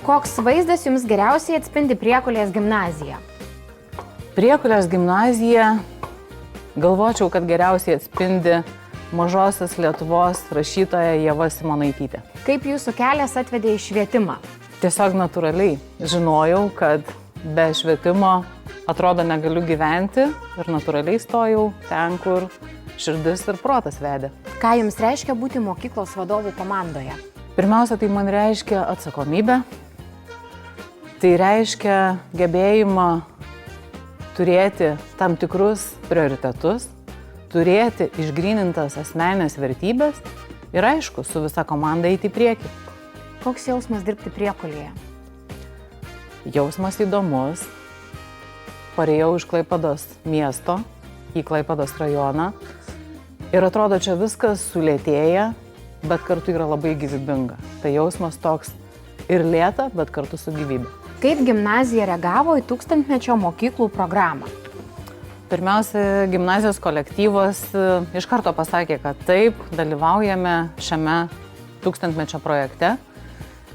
Koks vaizdas jums geriausiai atspindi Priekulės gimnaziją? Priekulės gimnazija, galvočiau, kad geriausiai atspindi mažosios Lietuvos rašytoja Ieva Simonaitytė. Kaip jūsų kelias atvedė į švietimą? Tiesiog natūraliai žinojau, kad be švietimo atrodo negaliu gyventi ir natūraliai stojau ten, kur širdis ir protas vedė. Ką jums reiškia būti mokyklos vadovų komandoje? Pirmiausia, tai man reiškia atsakomybę. Tai reiškia gebėjimą turėti tam tikrus prioritetus, turėti išgrynintas asmeninės vertybės ir aišku, su visa komanda eiti į priekį. Koks jausmas dirbti Priekulėje? Jausmas įdomus. Parėjau iš Klaipėdos miesto į Klaipėdos rajoną ir atrodo, čia viskas sulėtėja, bet kartu yra labai gyvybinga. Tai jausmas toks ir lėta, bet kartu su gyvybe. Kaip gimnazija reagavo į 1000-mečio mokyklų programą? Pirmiausia, gimnazijos kolektyvas iš karto pasakė, kad taip, dalyvaujame šiame 1000-mečio projekte,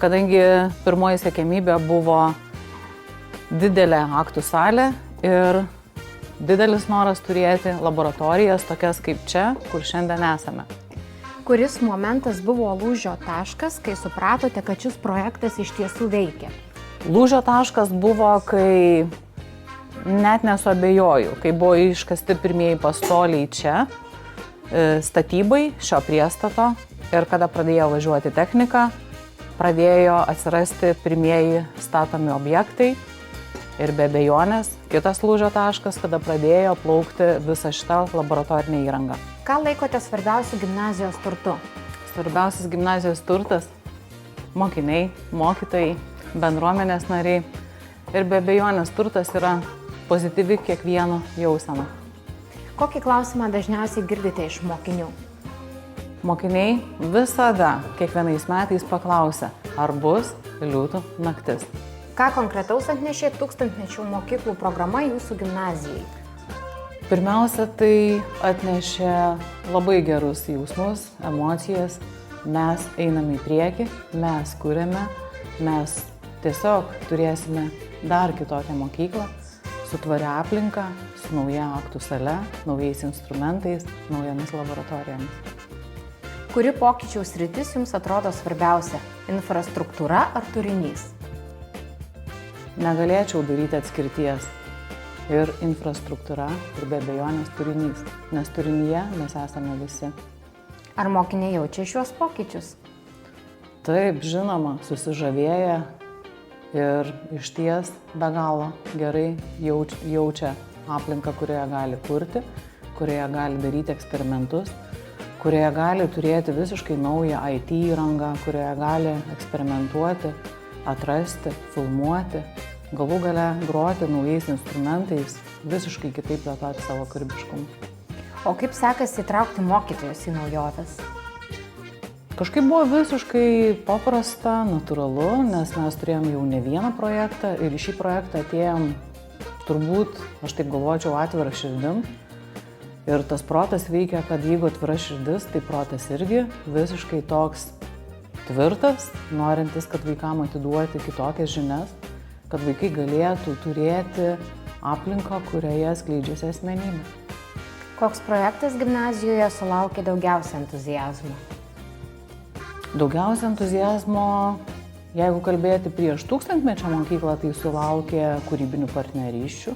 kadangi pirmoji siekiamybė buvo didelė aktų salė ir didelis noras turėti laboratorijas tokias kaip čia, kur šiandien esame. Kuris momentas buvo lūžio taškas, kai supratote, kad šis projektas iš tiesų veikia? Lūžio taškas buvo, kai net nesuabejoju, kai buvo iškasti pirmieji pastoliai čia, statybai šio priestato ir kada pradėjo važiuoti technika, pradėjo atsirasti pirmieji statomi objektai ir be abejonės kitas lūžio taškas, kada pradėjo plaukti visa šita laboratorinė įranga. Ką laikote svarbiausiu gimnazijos turtu? Svarbiausias gimnazijos turtas – mokiniai, mokytojai, bendruomenės nariai ir be abejonės turtas yra pozityvi kiekvieno jausena. Kokį klausimą dažniausiai girdite iš mokinių? Mokiniai visada kiekvienais metais paklausia, ar bus liūtų naktis. Ką konkretaus atnešė 1000-mečių mokyklų programa jūsų gimnazijai? Pirmiausia, tai atnešė labai gerus jausmus, emocijas. Mes einame į priekį, mes kuriame, mes tiesiog turėsime dar kitokią mokyklą, su tvaria aplinka, su nauja aktų sale, naujais instrumentais, naujomis laboratorijomis. Kuri pokyčių sritis jums atrodo svarbiausia – infrastruktūra ar turinys? Negalėčiau daryti atskirties ir infrastruktūra, ir be abejonės turinys, nes turinyje mes esame visi. Ar mokiniai jaučia šiuos pokyčius? Taip, žinoma, susižavėję ir išties be galo gerai jaučia aplinką, kurioje gali kurti, kurioje gali daryti eksperimentus, kurioje gali turėti visiškai naują IT įrangą, kurioje gali eksperimentuoti, atrasti, filmuoti, galų gale groti naujais instrumentais, visiškai kitaip plėtoti savo kūrybiškumą. O kaip sekasi įtraukti mokytojus į naujoves? Kažkaip buvo visiškai paprasta, natūralu, nes mes turėjom jau ne vieną projektą ir į šį projektą atėjom turbūt, aš taip galvočiau, atvira širdim. Ir tas protas veikia, kad jeigu atvira širdis, tai protas irgi visiškai toks tvirtas, norintis, kad vaikam atiduoti kitokias žinias, kad vaikai galėtų turėti aplinką, kurioje skleidžiasi asmenybė. Koks projektas gimnazijoje sulaukė daugiausia entuziazmo? Daugiausia entuziazmo, jeigu kalbėti prieš 1000-mečio mokyklą, tai sulaukė kūrybinių partnerysčių,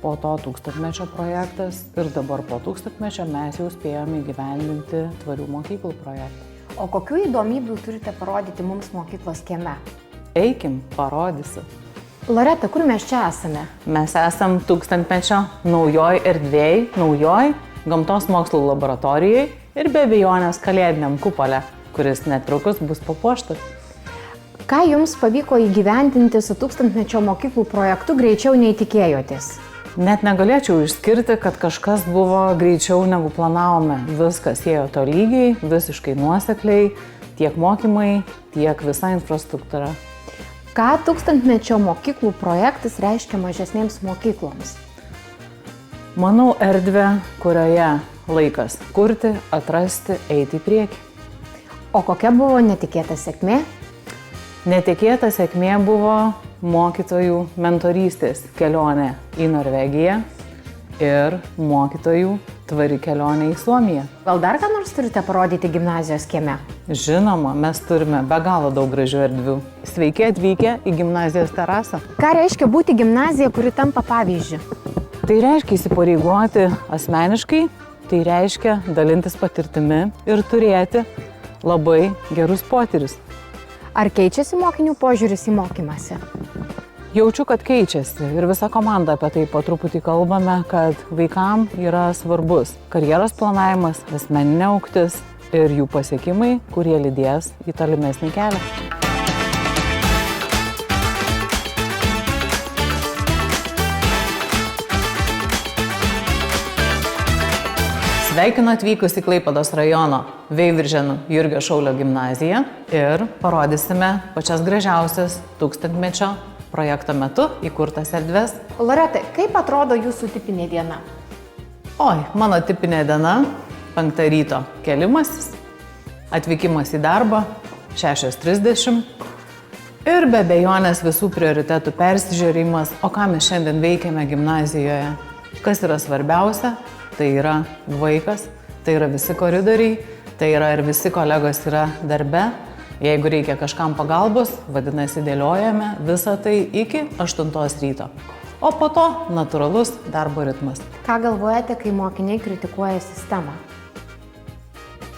po to 1000-mečio projektas ir dabar po 1000-mečio mes jau spėjome įgyvendinti tvarių mokyklų projektą. O kokių įdomybių turite parodyti mums mokyklos kieme? Eikim, parodysiu. Loreta, kur mes čia esame? Mes esam 1000-mečio naujoj erdvėj, naujoj gamtos mokslų laboratorijai ir be abejonės kalėdiniam kupole, kuris netrukus bus papuoštas. Ką jums pavyko įgyvendinti su 1000-mečio mokyklų projektu greičiau nei tikėjotės? Net negalėčiau išskirti, kad kažkas buvo greičiau negu planavome. Viskas ėjo tolygiai, visiškai nuosekliai, tiek mokymai, tiek visa infrastruktūra. Ką 1000-mečio mokyklų projektas reiškia mažesnėms mokykloms? Manau, erdvė, kurioje laikas kurti, atrasti, eiti į priekį. O kokia buvo netikėta sėkmė? Netikėta sėkmė buvo mokytojų mentorystės kelionė į Norvegiją ir mokytojų tvari kelionė į Suomiją. Gal dar ką nors turite parodyti gimnazijos kieme? Žinoma, mes turime be galo daug gražių erdvių. Sveiki atvykę į gimnazijos terasą. Ką reiškia būti gimnazija, kuri tampa pavyzdžiu? Tai reiškia įsipareigoti asmeniškai, tai reiškia dalintis patirtimi ir turėti labai gerus potyrius. Ar keičiasi mokinių požiūris į mokymąsi? Jaučiu, kad keičiasi ir visa komanda apie tai po truputį kalbame, kad vaikam yra svarbus karjeros planavimas, asmeninė augtis ir jų pasiekimai, kurie lydės į tolimesnį kelią. Sveikinu atvykus į Klaipėdos rajono Veiviržėnų Jurgio Šaulio gimnaziją ir parodysime pačias gražiausias tūkstantmečio projekto metu įkurtas erdves. Loretai, kaip atrodo jūsų tipinė diena? Oi, mano tipinė diena - 5 ryto kelimasis, atvykimas į darbą 6:30 ir be abejonės visų prioritetų persižiūrėjimas, o ką mes šiandien veikiame gimnazijoje. Kas yra svarbiausia? Tai yra vaikas, tai yra visi koridoriai, tai yra ir visi kolegos yra darbe. Jeigu reikia kažkam pagalbos, vadinasi, dėliojame visą tai iki 8 ryto. O po to natūralus darbo ritmas. Ką galvojate, kai mokiniai kritikuoja sistemą?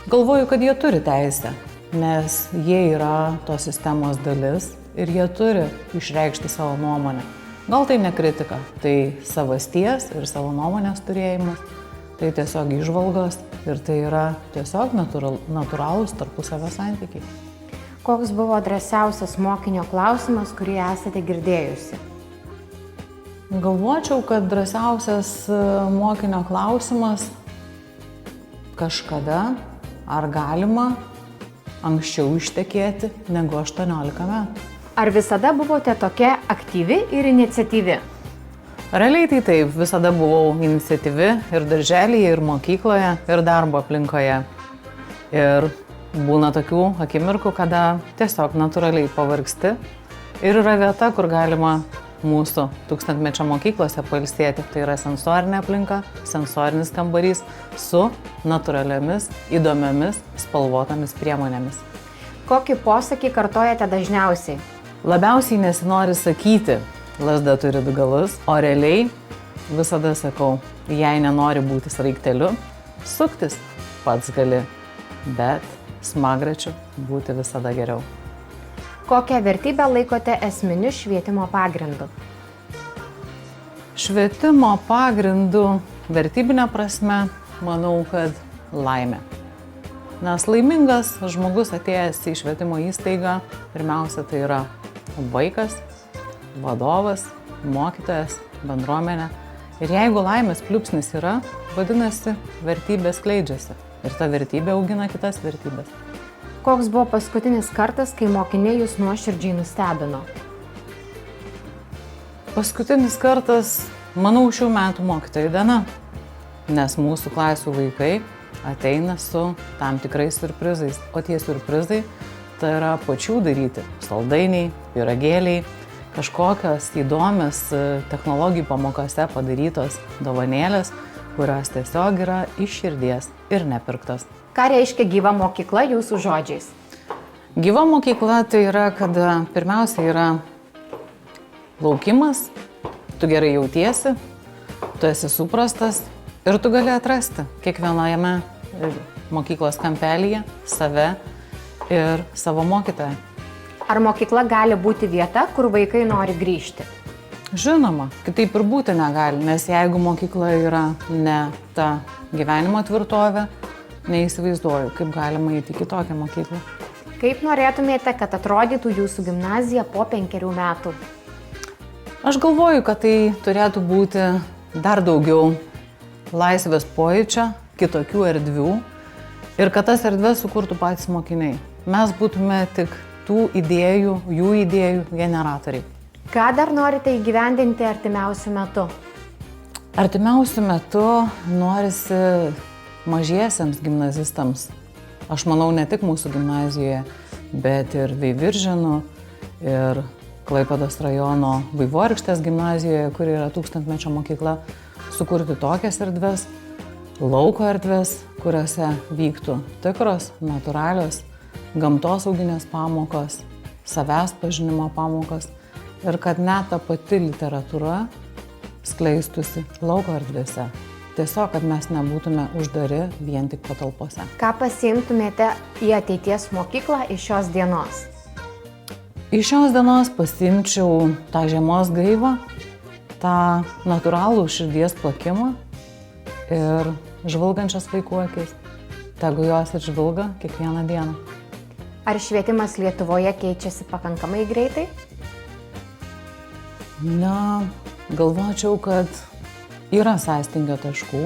Galvoju, kad jie turi teisę, nes jie yra tos sistemos dalis ir jie turi išreikšti savo nuomonę. Gal tai ne kritika, tai savasties ir savo nuomonės turėjimas. Tai tiesiog įžvalgos ir tai yra tiesiog natūralūs tarpusavio santykiai. Koks buvo drąsiausias mokinio klausimas, kurį esate girdėjusi? Galvočiau, kad drąsiausias mokinio klausimas kažkada, ar galima anksčiau ištekėti negu 18 metų. Ar visada buvote tokia aktyvi ir iniciatyvi? Realiai tai taip, visada buvau iniciatyvi ir darželyje, ir mokykloje, ir darbo aplinkoje. Ir būna tokių akimirkų, kada tiesiog natūraliai pavargsti. Ir yra vieta, kur galima mūsų tūkstantmečio mokyklose pailsėti. Tai yra sensorinė aplinka, sensorinis kambarys su natūraliomis, įdomiomis, spalvotomis priemonėmis. Kokį posakį kartojate dažniausiai? Labiausiai nesinori sakyti, lazda turi 2 galus, o realiai visada sakau, jei nenori būti sraigteliu, suktis pats gali, bet smagračiu būti visada geriau. Kokią vertybę laikote esminiu švietimo pagrindu? Švietimo pagrindu vertybinė prasme, manau, kad laimė. Nes laimingas žmogus atėjęs į švietimo įstaigą, pirmiausia, tai yra vaikas, vadovas, mokytojas, bendruomenė. Ir jeigu laimės pliūpsnis yra, vadinasi, vertybė skleidžiasi. Ir ta vertybė augina kitas vertybės. Koks buvo paskutinis kartas, kai mokiniai jūs nuoširdžiai nustebino? Paskutinis kartas, manau, šių metų mokytojų diena. Nes mūsų klasių vaikai ateina su tam tikrais surprizais. O tie surprizai tai yra pačių daryti. Saldainiai, pyragėliai, kažkokios įdomios technologijų pamokose padarytos dovanėlės, kurios tiesiog yra iš širdies ir nepirktos. Ką reiškia gyva mokykla jūsų žodžiais? Gyva mokykla tai yra, kad pirmiausia yra laukimas, tu gerai jautiesi, tu esi suprastas ir tu gali atrasti kiekvienojame mokyklos kampelyje save ir savo mokytoją. Ar mokykla gali būti vieta, kur vaikai nori grįžti? Žinoma, kitaip ir būti negali, nes jeigu mokykla yra ne ta gyvenimo tvirtovė, neįsivaizduoju, kaip galima įti kitokią mokyklą. Kaip norėtumėte, kad atrodytų jūsų gimnazija po 5 metų? Aš galvoju, kad tai turėtų būti dar daugiau laisvės pojūčio, kitokių erdvių ir kad tas erdves sukurtų patys mokiniai. Mes būtume tik tų idėjų, jų idėjų generatoriai. Ką dar norite įgyvendinti artimiausiu metu? Artimiausiu metu norisi mažiesiems gimnazistams. Aš manau, ne tik mūsų gimnazijoje, bet ir Veiviržėnų ir Klaipėdos rajono Vaivorykštės gimnazijoje, kuri yra 1000-mečio mokykla, sukurti tokias erdves, lauko erdves, kuriuose vyktų tikros, natūralios, gamtosauginės pamokos, savęs pažinimo pamokos ir kad net ta pati literatūra skleistusi lauko erdvėse. Tiesiog, kad mes nebūtume uždari vien tik patalpose. Ką pasiimtumėte į ateities mokyklą iš šios dienos? Iš šios dienos pasiimčiau tą žiemos gaivą, tą natūralų širdies plakimą ir žvilgančias vaikų akis. Tegu jos ir žvilga kiekvieną dieną. Ar švietimas Lietuvoje keičiasi pakankamai greitai? Na, galvočiau, kad yra sąstingio taškų,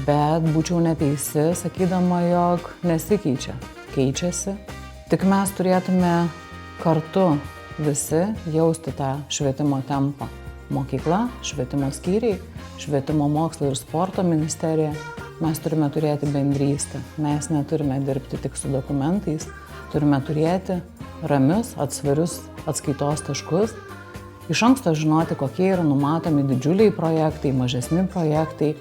bet būčiau neteisi, sakydama, jog nesikeičia, keičiasi. Tik mes turėtume kartu visi jausti tą švietimo tempą. Mokykla, švietimo skyriai, švietimo mokslo ir sporto ministerija. Mes turime turėti bendrystę. Mes neturime dirbti tik su dokumentais, turime turėti ramius, atsvarius atskaitos taškus. Iš anksto žinoti, kokie yra numatomi didžiuliai projektai, mažesni projektai,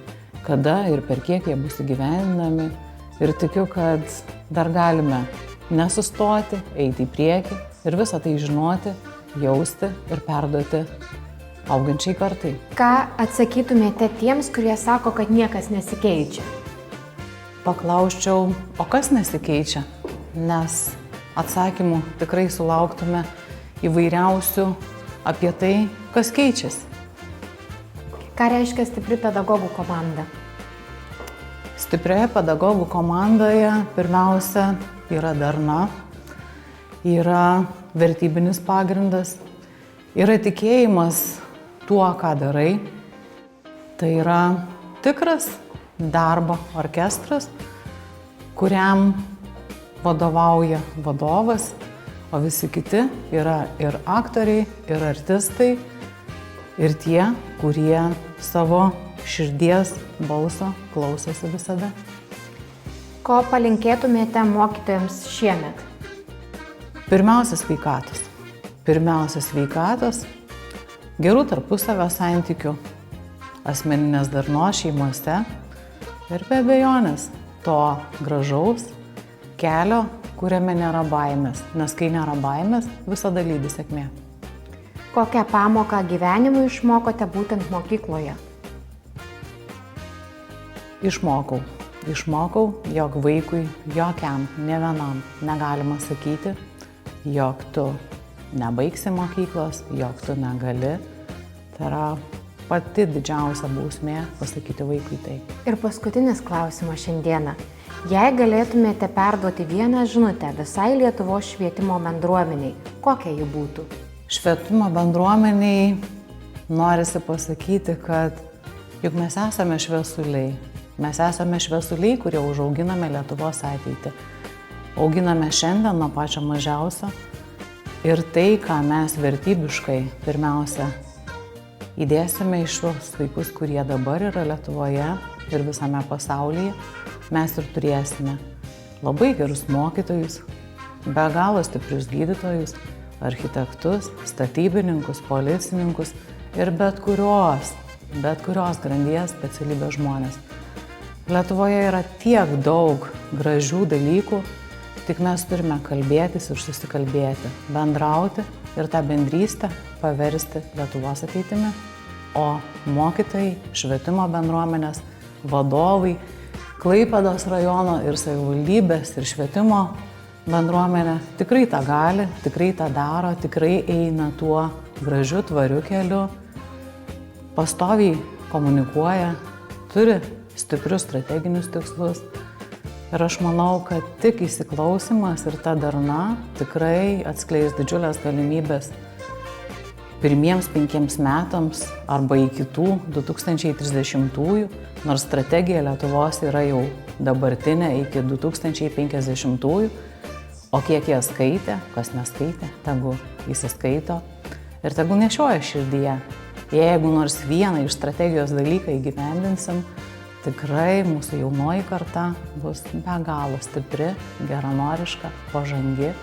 kada ir per kiek jie bus įgyvendinami. Ir tikiu, kad dar galime nesustoti, eiti į priekį ir visą tai žinoti, jausti ir perduoti augančiai kartai. Ką atsakytumėte tiems, kurie sako, kad niekas nesikeičia? Paklausčiau, o kas nesikeičia? Nes atsakymų tikrai sulauktume įvairiausių apie tai, kas keičiasi. Ką reiškia stipri pedagogų komanda? Stiprioje pedagogų komandoje pirmiausia yra darna, yra vertybinis pagrindas, yra tikėjimas tuo, ką darai. Tai yra tikras darbo orkestras, kuriam vadovauja vadovas, o visi kiti yra ir aktoriai, ir artistai, ir tie, kurie savo širdies balso klausosi visada. Ko palinkėtumėte mokytojams šiemet? Pirmiausia sveikatos. Pirmiausia sveikatos, gerų tarpusavio santykių, asmeninės darnos šeimose ir be abejonės to gražaus kelio, kuriame nėra baimės, nes kai nėra baimės, visada lydi sėkmė. Kokią pamoką gyvenimui išmokote būtent mokykloje? Išmokau, jog vaikui, jokiam, ne vienam negalima sakyti, jog tu nebaigsi mokyklos, jog tu negali. Tai yra pati didžiausia bausmė pasakyti vaikui tai. Ir paskutinis klausimas šiandieną. Jei galėtumėte perduoti vieną žinutę visai Lietuvos švietimo bendruomeniai, kokia ji būtų? Švietimo bendruomeniai norisi pasakyti, kad juk mes esame šviesuliai. Mes esame šviesuliai, kurie užauginame Lietuvos ateitį. Auginame šiandien nuo pačio mažiausio. Ir tai, ką mes vertybiškai pirmiausia įdėsime į šios vaikus, kurie dabar yra Lietuvoje ir visame pasaulyje, mes ir turėsime labai gerus mokytojus, be galo stiprius gydytojus, architektus, statybininkus, policininkus ir bet kurios grandies specialybės žmonės. Lietuvoje yra tiek daug gražių dalykų, tik mes turime kalbėtis ir susikalbėti, bendrauti ir tą bendrystę paversti Lietuvos ateitimi. O mokytojai, švietimo bendruomenės, vadovai, Klaipėdos rajono ir savivaldybės ir švietimo bendruomenė tikrai tą gali, tikrai tą daro, tikrai eina tuo gražiu, tvariu keliu, pastoviai komunikuoja, turi stiprius strateginius tikslus. Ir aš manau, kad tik įsiklausimas ir ta darna tikrai atskleis didžiulės galimybės pirmiems 5 metams arba į kitų 2030-ųjų, nors strategija Lietuvos yra jau dabartinė iki 2050-ųjų, o kiek jie skaitė, kas neskaitė, tegu įsiskaito ir tegu nešioja širdyje. Jeigu nors vieną iš strategijos dalyką įgyvendinsim, tikrai mūsų jaunoji karta bus be galo stipri, geranoriška, pažangi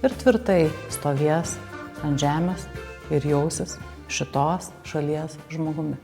ir tvirtai stovės ant žemės ir jausis šitos šalies žmogumi.